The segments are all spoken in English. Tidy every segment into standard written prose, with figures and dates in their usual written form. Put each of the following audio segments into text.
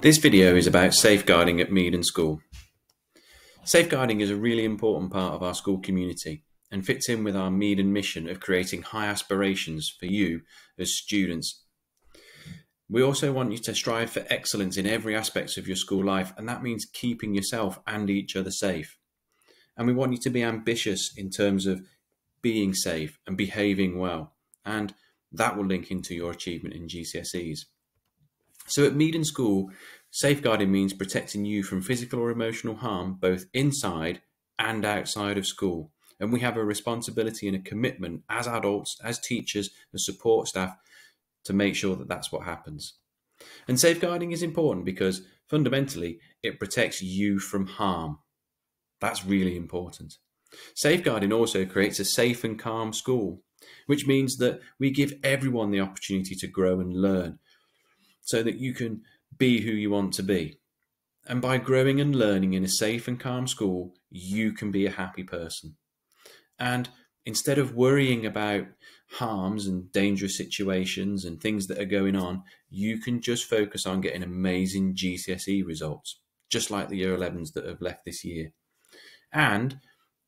This video is about safeguarding at Mead School. Safeguarding is a really important part of our school community and fits in with our Mead mission of creating high aspirations for you as students. We also want you to strive for excellence in every aspect of your school life, and that means keeping yourself and each other safe. And we want you to be ambitious in terms of being safe and behaving well, and that will link into your achievement in GCSEs. So at Mead School, safeguarding means protecting you from physical or emotional harm, both inside and outside of school. And we have a responsibility and a commitment as adults, as teachers, as support staff to make sure that that's what happens. And safeguarding is important because fundamentally it protects you from harm. That's really important. Safeguarding also creates a safe and calm school, which means that we give everyone the opportunity to grow and learn, so that you can be who you want to be. And by growing and learning in a safe and calm school, you can be a happy person. And instead of worrying about harms and dangerous situations and things that are going on, you can just focus on getting amazing GCSE results, just like the Year 11s that have left this year. And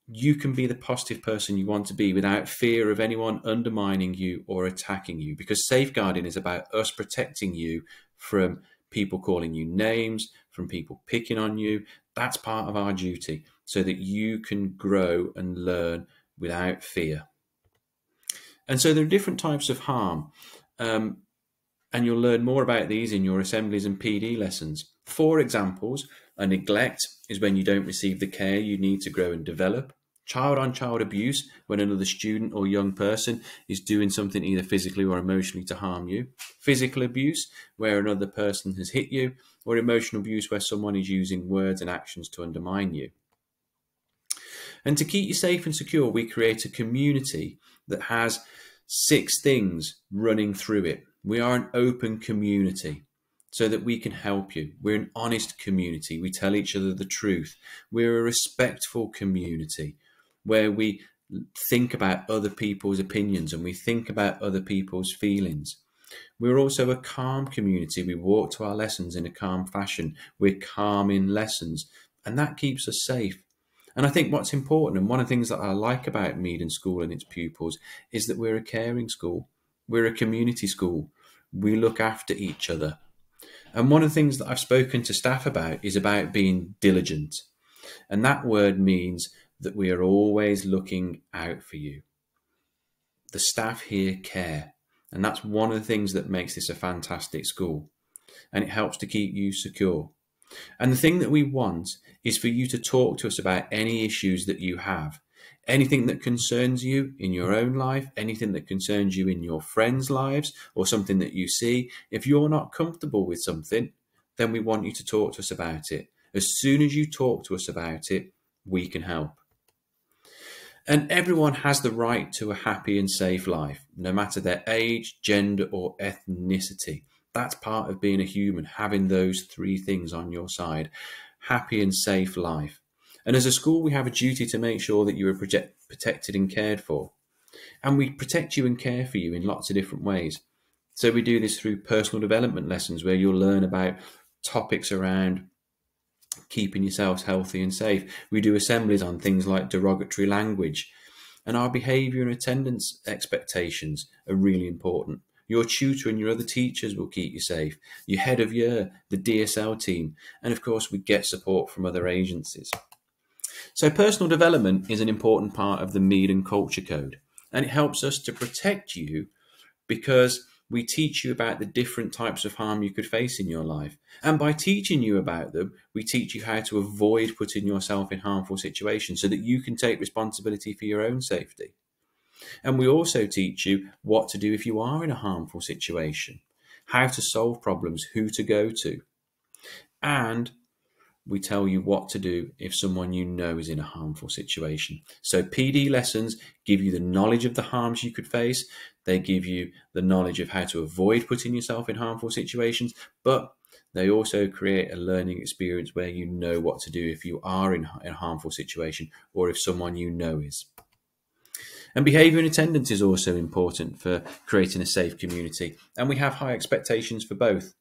you can be the positive person you want to be without fear of anyone undermining you or attacking you, because safeguarding is about us protecting you from people calling you names, from people picking on you. That's part of our duty, so that you can grow and learn without fear. And so there are different types of harm, and you'll learn more about these in your assemblies and PD lessons. For examples, a neglect is when you don't receive the care you need to grow and develop. Child-on-child abuse, when another student or young person is doing something either physically or emotionally to harm you. Physical abuse, where another person has hit you. Or emotional abuse, where someone is using words and actions to undermine you. And to keep you safe and secure, we create a community that has 6 things running through it. We are an open community, so that we can help you. We're an honest community. We tell each other the truth. We're a respectful community, where we think about other people's opinions and we think about other people's feelings. We're also a calm community. We walk to our lessons in a calm fashion. We're calm in lessons, and that keeps us safe. And I think what's important, and one of the things that I like about Mead School and its pupils, is that we're a caring school. We're a community school. We look after each other. And one of the things that I've spoken to staff about is about being diligent. And that word means that we are always looking out for you. The staff here care. And that's one of the things that makes this a fantastic school. And it helps to keep you secure. And the thing that we want is for you to talk to us about any issues that you have. Anything that concerns you in your own life, anything that concerns you in your friends' lives, or something that you see. If you're not comfortable with something, then we want you to talk to us about it. As soon as you talk to us about it, we can help. And everyone has the right to a happy and safe life, no matter their age, gender, or ethnicity. That's part of being a human, having those 3 things on your side. Happy and safe life. And as a school, we have a duty to make sure that you are protected and cared for. And we protect you and care for you in lots of different ways. So we do this through personal development lessons, where you'll learn about topics around keeping yourselves healthy and safe. We do assemblies on things like derogatory language. And our behaviour and attendance expectations are really important. Your tutor and your other teachers will keep you safe. Your head of year, the DSL team. And of course, we get support from other agencies. So personal development is an important part of the Mead and Culture Code, and it helps us to protect you because we teach you about the different types of harm you could face in your life. And by teaching you about them, we teach you how to avoid putting yourself in harmful situations so that you can take responsibility for your own safety. And we also teach you what to do if you are in a harmful situation, how to solve problems, who to go to. And we tell you what to do if someone you know is in a harmful situation. So PD lessons give you the knowledge of the harms you could face. They give you the knowledge of how to avoid putting yourself in harmful situations, but they also create a learning experience where you know what to do if you are in a harmful situation or if someone you know is. And behaviour and attendance is also important for creating a safe community. And we have high expectations for both.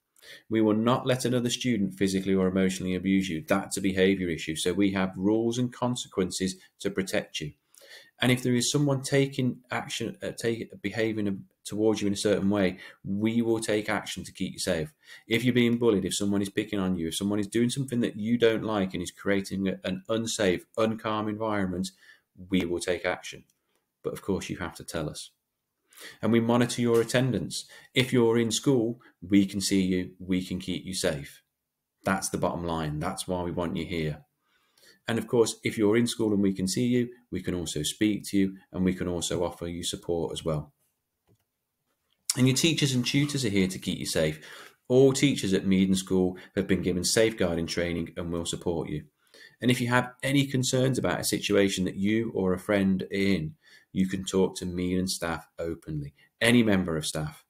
We will not let another student physically or emotionally abuse you. That's a behaviour issue. So we have rules and consequences to protect you. And if there is someone taking action, behaving towards you in a certain way, we will take action to keep you safe. If you're being bullied, if someone is picking on you, if someone is doing something that you don't like and is creating an unsafe, uncalm environment, we will take action. But of course, you have to tell us. And we monitor your attendance. If you're in school, we can see you, we can keep you safe. That's the bottom line. That's why we want you here. And of course, if you're in school and we can see you, we can also speak to you and we can also offer you support as well. And your teachers and tutors are here to keep you safe. All teachers at Meaden School have been given safeguarding training and will support you. And if you have any concerns about a situation that you or a friend are in, you can talk to Meaden staff openly, any member of staff.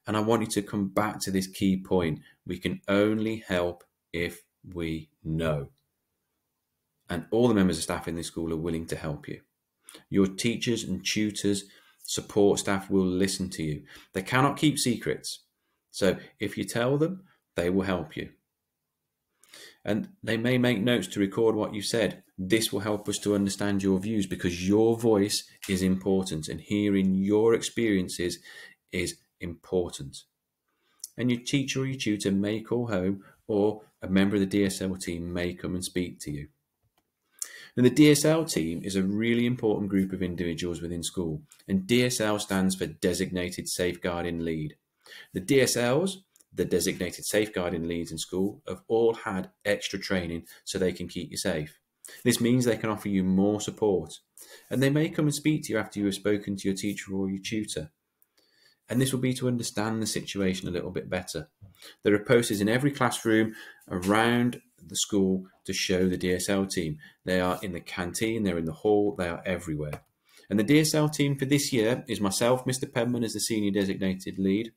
And I want you to come back to this key point. We can only help if we know. And all the members of staff in this school are willing to help you. Your teachers and tutors, support staff will listen to you. They cannot keep secrets. So if you tell them, they will help you. And they may make notes to record what you've said. This will help us to understand your views because your voice is important and hearing your experiences is important. And your teacher or your tutor may call home or a member of the DSL team may come and speak to you. And the DSL team is a really important group of individuals within school, and DSL stands for Designated Safeguarding Lead. The DSLs, the Designated Safeguarding Leads in school, have all had extra training so they can keep you safe. This means they can offer you more support, and they may come and speak to you after you have spoken to your teacher or your tutor. And this will be to understand the situation a little bit better. There are posters in every classroom around the school to show the DSL team. They are in the canteen, they're in the hall, they are everywhere. And the DSL team for this year is myself, Mr. Penman as the Senior Designated Lead,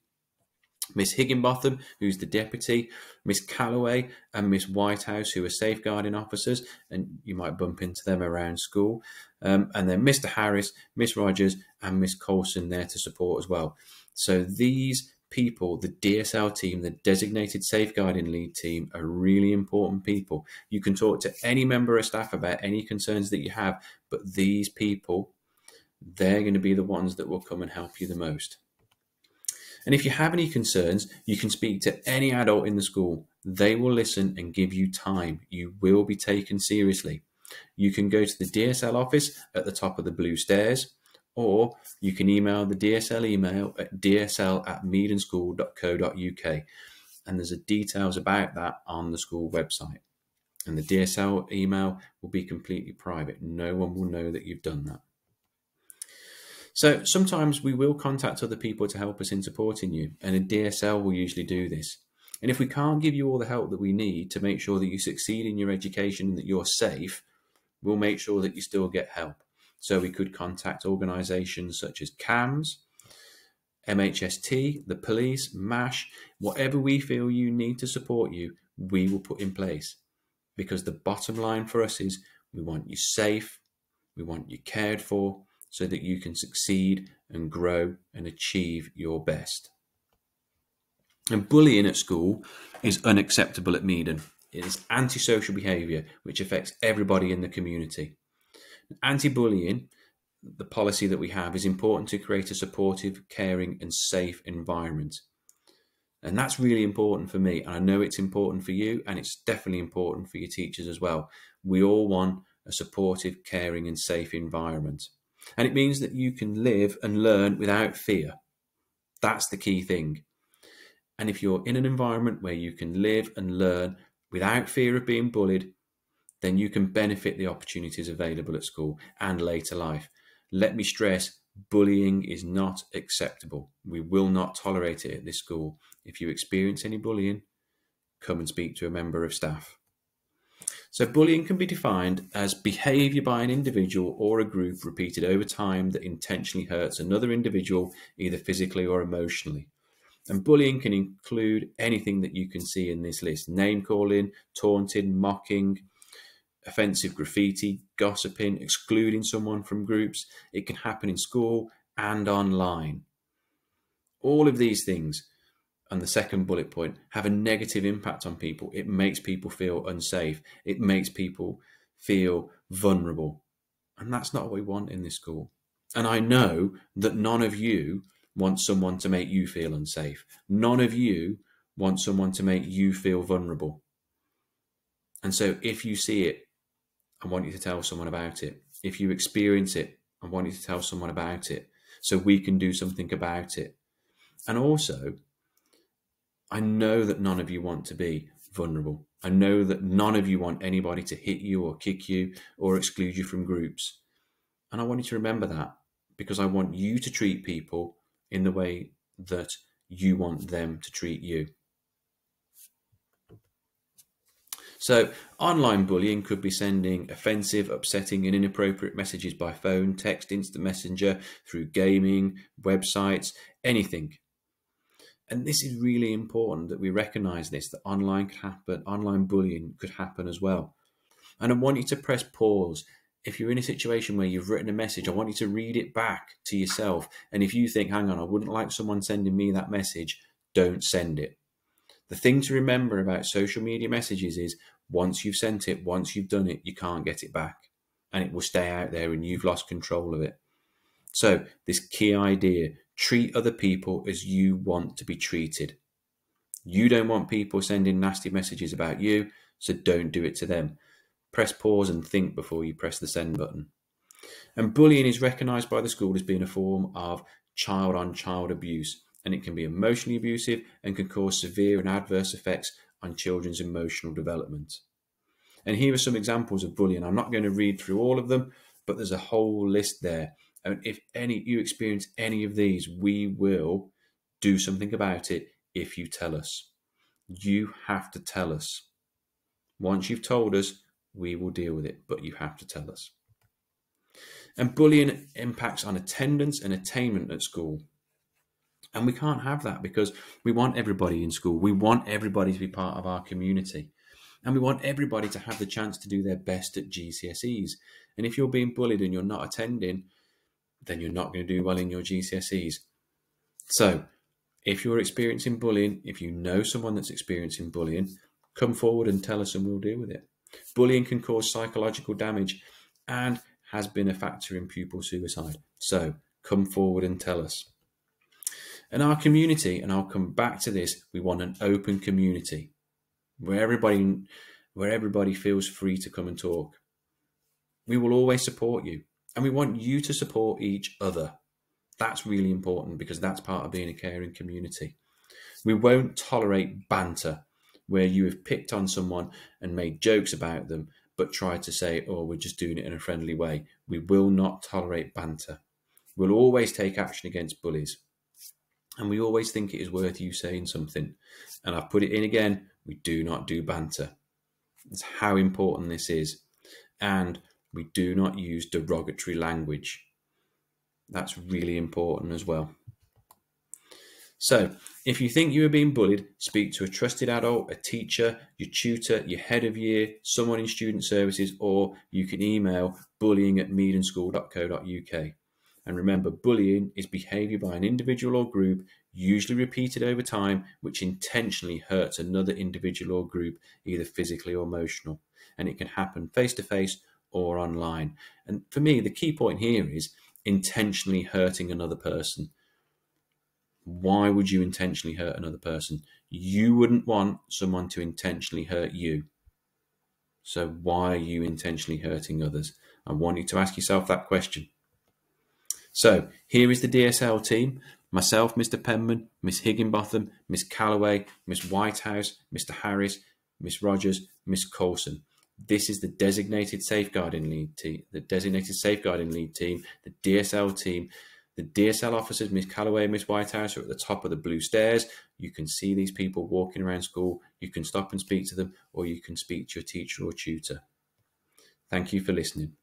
Miss Higginbotham, who's the Deputy, Miss Calloway and Miss Whitehouse, who are safeguarding officers, and you might bump into them around school. And then Mr. Harris, Miss Rogers and Miss Coulson there to support as well. So these people, the DSL team, the Designated Safeguarding Lead team, are really important people. You can talk to any member of staff about any concerns that you have, but these people, they're going to be the ones that will come and help you the most. And if you have any concerns, you can speak to any adult in the school. They will listen and give you time. You will be taken seriously. You can go to the DSL office at the top of the blue stairs, or you can email the DSL email at dsl@meadenschool.co.uk. And there's details about that on the school website. And the DSL email will be completely private. No one will know that you've done that. So sometimes we will contact other people to help us in supporting you, and a DSL will usually do this. And if we can't give you all the help that we need to make sure that you succeed in your education and that you're safe, we'll make sure that you still get help. So we could contact organisations such as CAMS, MHST, the police, MASH, whatever we feel you need to support you, we will put in place. Because the bottom line for us is we want you safe, we want you cared for, so that you can succeed and grow and achieve your best. And bullying at school is unacceptable at Meaden. It is antisocial behaviour which affects everybody in the community. Anti-bullying, the policy that we have, is important to create a supportive, caring and safe environment. And that's really important for me. And I know it's important for you, and it's definitely important for your teachers as well. We all want a supportive, caring and safe environment. And it means that you can live and learn without fear. That's the key thing. And if you're in an environment where you can live and learn without fear of being bullied, then you can benefit the opportunities available at school and later life. Let me stress, bullying is not acceptable. We will not tolerate it at this school. If you experience any bullying, come and speak to a member of staff. So bullying can be defined as behaviour by an individual or a group repeated over time that intentionally hurts another individual, either physically or emotionally. And bullying can include anything that you can see in this list: name calling, taunting, mocking, offensive graffiti, gossiping, excluding someone from groups. It can happen in school and online. All of these things and the second bullet point have a negative impact on people. It makes people feel unsafe. It makes people feel vulnerable. And that's not what we want in this school. And I know that none of you want someone to make you feel unsafe. None of you want someone to make you feel vulnerable. And so if you see it, I want you to tell someone about it. If you experience it, I want you to tell someone about it so we can do something about it. And also, I know that none of you want to be vulnerable. I know that none of you want anybody to hit you or kick you or exclude you from groups. And I want you to remember that, because I want you to treat people in the way that you want them to treat you. So online bullying could be sending offensive, upsetting and inappropriate messages by phone, text, instant messenger, through gaming, websites, anything. And this is really important that we recognise this, that online can happen, online bullying could happen as well. And I want you to press pause. If you're in a situation where you've written a message, I want you to read it back to yourself. And if you think, hang on, I wouldn't like someone sending me that message, don't send it. The thing to remember about social media messages is once you've sent it, once you've done it, you can't get it back. And it will stay out there and you've lost control of it. So this key idea, treat other people as you want to be treated. You don't want people sending nasty messages about you, so don't do it to them. Press pause and think before you press the send button. And bullying is recognised by the school as being a form of child-on-child abuse, and it can be emotionally abusive and can cause severe and adverse effects on children's emotional development. And here are some examples of bullying. I'm not going to read through all of them, but there's a whole list there. And if you experience any of these, we will do something about it if you tell us. You have to tell us. Once you've told us, we will deal with it, but you have to tell us. And bullying impacts on attendance and attainment at school. And we can't have that, because we want everybody in school. We want everybody to be part of our community. And we want everybody to have the chance to do their best at GCSEs. And if you're being bullied and you're not attending, then you're not going to do well in your GCSEs. So if you're experiencing bullying, if you know someone that's experiencing bullying, come forward and tell us and we'll deal with it. Bullying can cause psychological damage and has been a factor in pupil suicide. So come forward and tell us. And our community, and I'll come back to this, we want an open community where everybody feels free to come and talk. We will always support you, and we want you to support each other. That's really important, because that's part of being a caring community. We won't tolerate banter, where you have picked on someone and made jokes about them, but tried to say, oh, we're just doing it in a friendly way. We will not tolerate banter. We'll always take action against bullies. And we always think it is worth you saying something. And I've put it in again, we do not do banter. That's how important this is. And we do not use derogatory language. That's really important as well. So if you think you are being bullied, speak to a trusted adult, a teacher, your tutor, your head of year, someone in student services, or you can email bullying@meadandschool.co.uk. And remember, bullying is behaviour by an individual or group, usually repeated over time, which intentionally hurts another individual or group, either physically or emotional. And it can happen face-to-face or online. And for me, the key point here is intentionally hurting another person. Why would you intentionally hurt another person? You wouldn't want someone to intentionally hurt you. So why are you intentionally hurting others? I want you to ask yourself that question. So here is the DSL team. Myself, Mr. Penman, Miss Higginbotham, Miss Calloway, Miss Whitehouse, Mr. Harris, Miss Rogers, Miss Coulson. This is the designated safeguarding lead team, the DSL team. The DSL officers, Miss Calloway and Miss Whitehouse, are at the top of the blue stairs. You can see these people walking around school. You can stop and speak to them, or you can speak to your teacher or tutor. Thank you for listening.